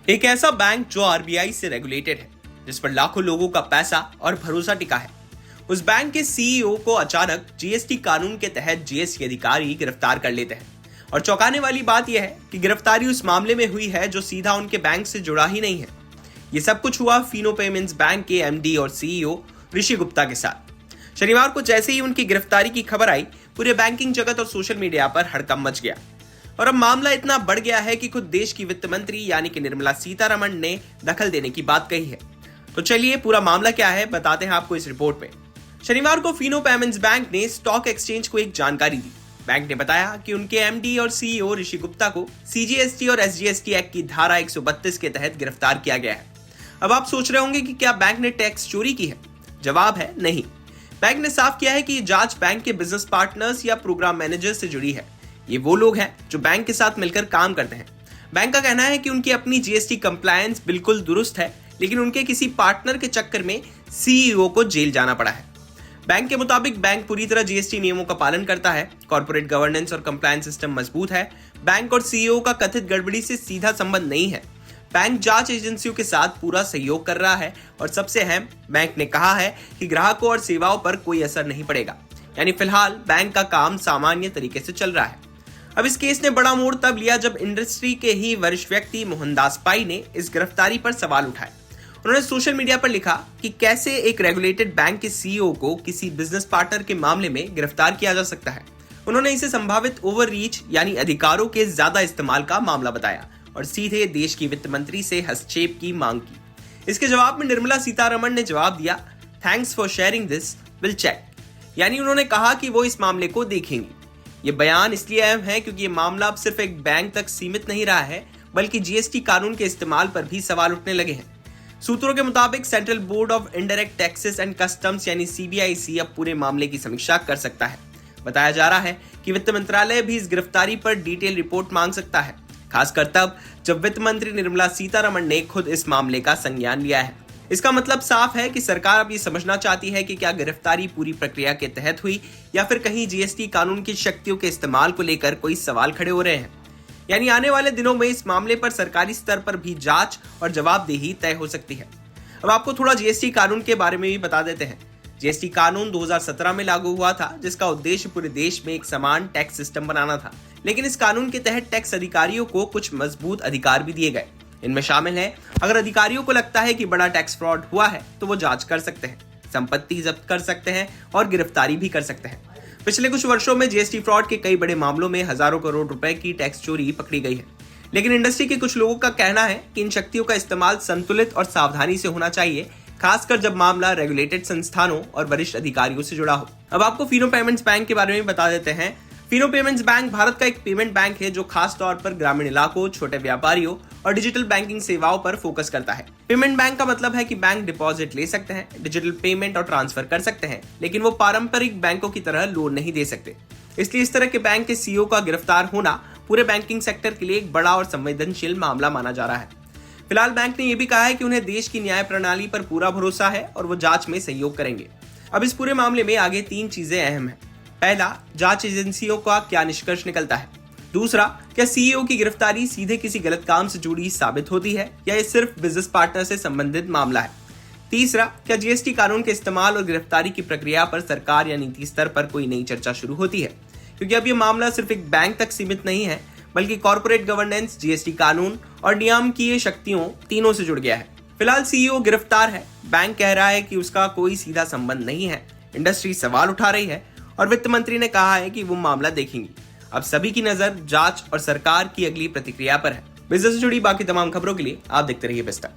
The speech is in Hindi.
एक ऐसा बैंक जो आरबीआई से रेगुलेटेड है, जिस पर लाखों लोगों का पैसा और भरोसा टिका है, उस बैंक के सीईओ को अचानक जीएसटी कानून के तहत जीएसटी अधिकारी गिरफ्तार कर लेते हैं। और चौंकाने वाली बात यह है कि गिरफ्तारी उस मामले में हुई है जो सीधा उनके बैंक से जुड़ा ही नहीं है। ये सब कुछ हुआ फिनो पेमेंट्स बैंक के एमडी और सीईओ ऋषि गुप्ता के साथ। शनिवार को जैसे ही उनकी गिरफ्तारी की खबर आई, पूरे बैंकिंग जगत और सोशल मीडिया पर हड़कंप मच गया। और अब मामला इतना बढ़ गया है कि खुद देश की वित्त मंत्री यानी कि निर्मला सीतारमण ने दखल देने की बात कही है। तो चलिए पूरा मामला क्या है बताते हैं आपको इस रिपोर्ट में। शनिवार को फिनो पेमेंट्स बैंक ने स्टॉक एक्सचेंज को एक जानकारी दी। बैंक ने बताया कि उनके एमडी और सीईओ ऋषि गुप्ता को सीजीएसटी और एसजीएसटी एक्ट की धारा 132 के तहत गिरफ्तार किया गया है। अब आप सोच रहे होंगे कि क्या बैंक ने टैक्स चोरी की है? जवाब है नहीं। बैंक ने साफ किया है कि ये जांच बैंक के बिजनेस पार्टनर्स या प्रोग्राम मैनेजर से जुड़ी है। ये वो लोग हैं जो बैंक के साथ मिलकर काम करते हैं। बैंक का कहना है कि उनकी अपनी जीएसटी कंप्लायंस बिल्कुल दुरुस्त है, लेकिन उनके किसी पार्टनर के चक्कर में सीईओ को जेल जाना पड़ा है। बैंक के मुताबिक बैंक पूरी तरह जीएसटी नियमों का पालन करता है। कॉर्पोरेट गवर्नेंस और कंप्लायंस सिस्टम मजबूत है। बैंक और सीईओ का कथित गड़बड़ी से सीधा संबंध नहीं है। बैंक जांच एजेंसियों के साथ पूरा सहयोग कर रहा है और सबसे अहम, बैंक ने कहा है कि ग्राहकों और सेवाओं पर कोई असर नहीं पड़ेगा। यानी फिलहाल बैंक का काम सामान्य तरीके से चल रहा है। अब इस केस ने बड़ा मोड़ तब लिया जब इंडस्ट्री के ही वरिष्ठ व्यक्ति मोहनदास पाई ने इस गिरफ्तारी पर सवाल उठाए। उन्होंने सोशल मीडिया पर लिखा कि कैसे एक रेगुलेटेड बैंक के सीईओ को किसी बिजनेस पार्टनर के मामले में गिरफ्तार किया जा सकता है। उन्होंने इसे संभावित ओवररीच यानी अधिकारों के ज्यादा इस्तेमाल का मामला बताया और सीधे देश की वित्त मंत्री से हस्तक्षेप की मांग की। इसके जवाब में निर्मला सीतारमण ने जवाब दिया, thanks for sharing this, will check. यानी उन्होंने कहा कि वो इस मामले को देखेंगी। ये बयान इसलिए अहम है क्योंकि ये मामला अब सिर्फ एक बैंक तक सीमित नहीं रहा है, बल्कि जीएसटी कानून के इस्तेमाल पर भी सवाल उठने लगे हैं। सूत्रों के मुताबिक central board of indirect taxes and customs यानी सीबीआईसी अब पूरे मामले की समीक्षा कर सकता है। बताया जा रहा है कि वित्त मंत्रालय भी इस गिरफ्तारी पर डिटेल रिपोर्ट मांग सकता है, खासकर तब जब वित्त मंत्री निर्मला सीतारमण ने खुद इस मामले का संज्ञान लिया है। इसका मतलब साफ है कि सरकार अब ये समझना चाहती है कि क्या गिरफ्तारी पूरी प्रक्रिया के तहत हुई या फिर कहीं जीएसटी कानून की शक्तियों के इस्तेमाल को लेकर कोई सवाल खड़े हो रहे हैं। यानी आने वाले दिनों में इस मामले पर सरकारी स्तर पर भी जांच और जवाबदेही तय हो सकती है। अब आपको थोड़ा जीएसटी कानून के बारे में भी बता देते हैं। जीएसटी कानून 2017 में लागू हुआ था, जिसका उद्देश्य पूरे देश में एक समान टैक्स सिस्टम बनाना था। लेकिन इस कानून के तहत टैक्स अधिकारियों को कुछ मजबूत अधिकार भी दिए गए। इनमें शामिल है, अगर अधिकारियों को लगता है कि बड़ा टैक्स फ्रॉड हुआ है तो वो जांच कर सकते हैं, संपत्ति जब्त कर सकते हैं और गिरफ्तारी भी कर सकते हैं। पिछले कुछ वर्षों में जीएसटी फ्रॉड के कई बड़े मामलों में हजारों करोड़ रुपए की टैक्स चोरी पकड़ी गई है। लेकिन इंडस्ट्री के कुछ लोगों का कहना है कि इन शक्तियों का इस्तेमाल संतुलित और सावधानी से होना चाहिए, खासकर जब मामला रेगुलेटेड संस्थानों और वरिष्ठ अधिकारियों से जुड़ा हो। अब आपको फिनो पेमेंट्स बैंक के बारे में बता देते हैं। फिनो पेमेंट्स बैंक भारत का एक पेमेंट बैंक है जो खास तौर पर ग्रामीण इलाकों, छोटे व्यापारियों और डिजिटल बैंकिंग सेवाओं पर फोकस करता है। पेमेंट बैंक का मतलब है कि बैंक डिपॉजिट ले सकते हैं, डिजिटल पेमेंट और ट्रांसफर कर सकते हैं, लेकिन वो पारंपरिक बैंकों की तरह लोन नहीं दे सकते। इसलिए इस तरह के बैंक के सीईओ का गिरफ्तार होना पूरे बैंकिंग सेक्टर के लिए एक बड़ा और संवेदनशील मामला माना जा रहा है। फिलहाल बैंक ने यह भी कहा है कि उन्हें देश की न्याय प्रणाली पर पूरा भरोसा है और वो जांच में सहयोग करेंगे। अब इस पूरे मामले में आगे 3 चीजें अहम है। पहला, जांच एजेंसियों का क्या निष्कर्ष निकलता है। दूसरा, क्या सीईओ की गिरफ्तारी सीधे किसी गलत काम से जुड़ी साबित होती है या ये सिर्फ बिजनेस पार्टनर से संबंधित मामला है। तीसरा, क्या जीएसटी कानून के इस्तेमाल और गिरफ्तारी की प्रक्रिया पर सरकार या नीति स्तर पर कोई नई चर्चा शुरू होती है, क्योंकि अब ये मामला सिर्फ एक बैंक तक सीमित नहीं है, बल्कि कॉर्पोरेट गवर्नेंस, जीएसटी कानून और नियामकीय शक्तियों तीनों से जुड़ गया है। फिलहाल सीईओ गिरफ्तार है, बैंक कह रहा है कि उसका कोई सीधा संबंध नहीं है, इंडस्ट्री सवाल उठा रही है और वित्त मंत्री ने कहा है कि वो मामला देखेंगी। अब सभी की नजर जांच और सरकार की अगली प्रतिक्रिया पर है। बिजनेस से जुड़ी बाकी तमाम खबरों के लिए आप देखते रहिए बेस्टा।